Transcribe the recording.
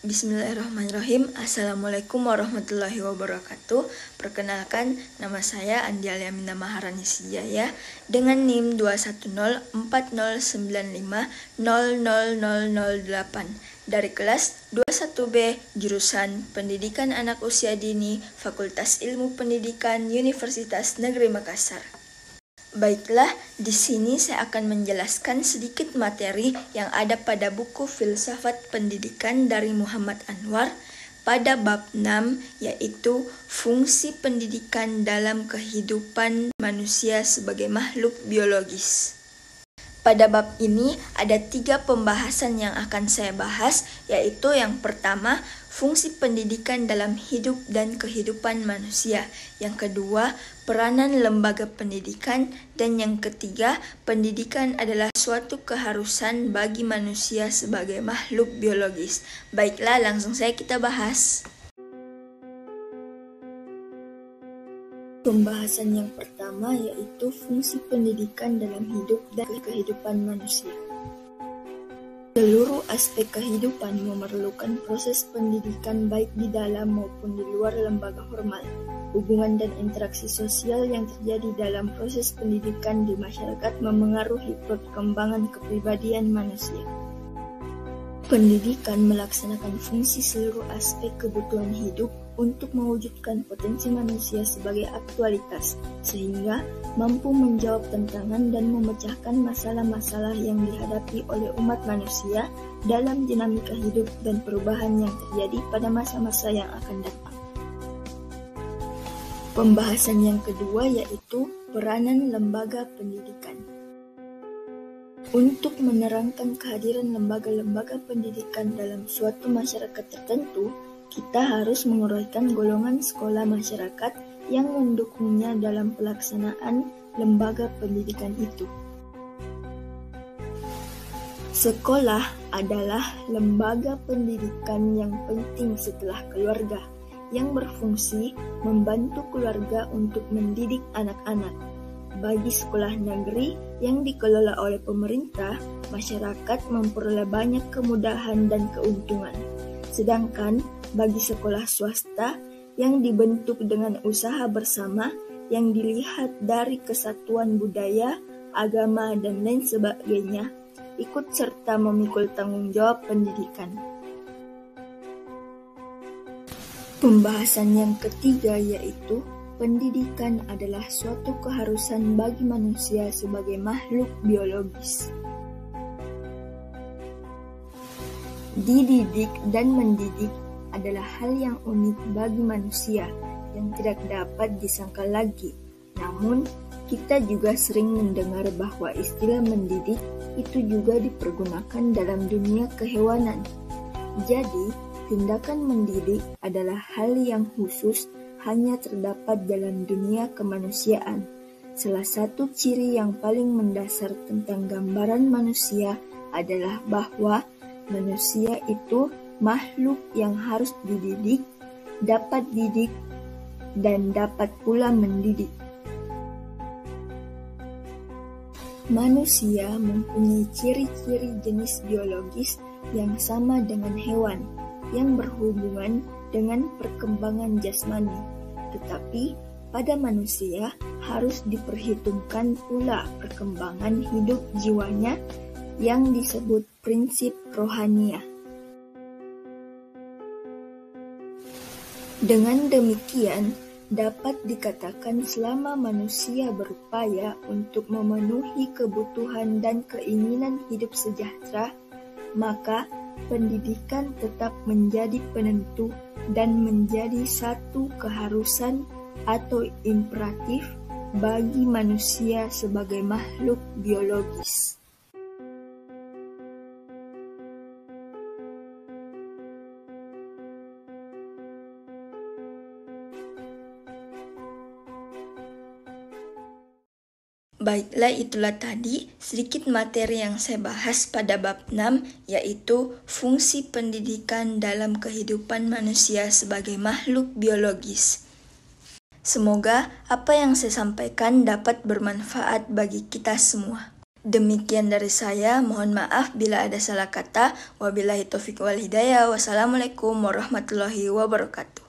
Bismillahirrahmanirrahim. Assalamualaikum warahmatullahi wabarakatuh. Perkenalkan, nama saya Andi Aliamina Maharani Sijaya dengan NIM 2104095000008 dari kelas 21B jurusan Pendidikan Anak Usia Dini Fakultas Ilmu Pendidikan Universitas Negeri Makassar. Baiklah, di sini saya akan menjelaskan sedikit materi yang ada pada buku Filsafat Pendidikan dari Muhammad Anwar pada bab 6, yaitu fungsi pendidikan dalam kehidupan manusia sebagai makhluk biologis. Pada bab ini ada 3 pembahasan yang akan saya bahas, yaitu yang pertama, fungsi pendidikan dalam hidup dan kehidupan manusia. Yang kedua, peranan lembaga pendidikan. Dan yang ketiga, pendidikan adalah suatu keharusan bagi manusia sebagai makhluk biologis. Baiklah, langsung saja kita bahas. Pembahasan yang pertama yaitu fungsi pendidikan dalam hidup dan kehidupan manusia. Seluruh aspek kehidupan memerlukan proses pendidikan baik di dalam maupun di luar lembaga formal. Hubungan dan interaksi sosial yang terjadi dalam proses pendidikan di masyarakat memengaruhi perkembangan kepribadian manusia. Pendidikan melaksanakan fungsi seluruh aspek kebutuhan hidup untuk mewujudkan potensi manusia sebagai aktualitas, sehingga mampu menjawab tantangan dan memecahkan masalah-masalah yang dihadapi oleh umat manusia dalam dinamika hidup dan perubahan yang terjadi pada masa-masa yang akan datang. Pembahasan yang kedua yaitu peranan lembaga pendidikan. Untuk menerangkan kehadiran lembaga-lembaga pendidikan dalam suatu masyarakat tertentu, kita harus menguraikan golongan sekolah masyarakat yang mendukungnya dalam pelaksanaan lembaga pendidikan itu. Sekolah adalah lembaga pendidikan yang penting setelah keluarga, yang berfungsi membantu keluarga untuk mendidik anak-anak. Bagi sekolah negeri yang dikelola oleh pemerintah, masyarakat memperoleh banyak kemudahan dan keuntungan. Sedangkan bagi sekolah swasta yang dibentuk dengan usaha bersama yang dilihat dari kesatuan budaya, agama, dan lain sebagainya, ikut serta memikul tanggung jawab pendidikan. Pembahasan yang ketiga yaitu pendidikan adalah suatu keharusan bagi manusia sebagai makhluk biologis. Dididik dan mendidik adalah hal yang unik bagi manusia yang tidak dapat disangkal lagi. Namun, kita juga sering mendengar bahwa istilah mendidik itu juga dipergunakan dalam dunia kehewanan. Jadi, tindakan mendidik adalah hal yang khusus hanya terdapat dalam dunia kemanusiaan. Salah satu ciri yang paling mendasar tentang gambaran manusia adalah bahwa manusia itu makhluk yang harus dididik, dapat didik, dan dapat pula mendidik. Manusia mempunyai ciri-ciri jenis biologis yang sama dengan hewan, yang berhubungan dengan perkembangan jasmani. Tetapi pada manusia harus diperhitungkan pula perkembangan hidup jiwanya yang disebut prinsip rohaniah. Dengan demikian, dapat dikatakan selama manusia berupaya untuk memenuhi kebutuhan dan keinginan hidup sejahtera, maka pendidikan tetap menjadi penentu dan menjadi satu keharusan atau imperatif bagi manusia sebagai makhluk biologis. Baiklah, itulah tadi sedikit materi yang saya bahas pada bab 6, yaitu fungsi pendidikan dalam kehidupan manusia sebagai makhluk biologis. Semoga apa yang saya sampaikan dapat bermanfaat bagi kita semua. Demikian dari saya, mohon maaf bila ada salah kata. Wabillahi taufiq wal hidayah. Wassalamualaikum warahmatullahi wabarakatuh.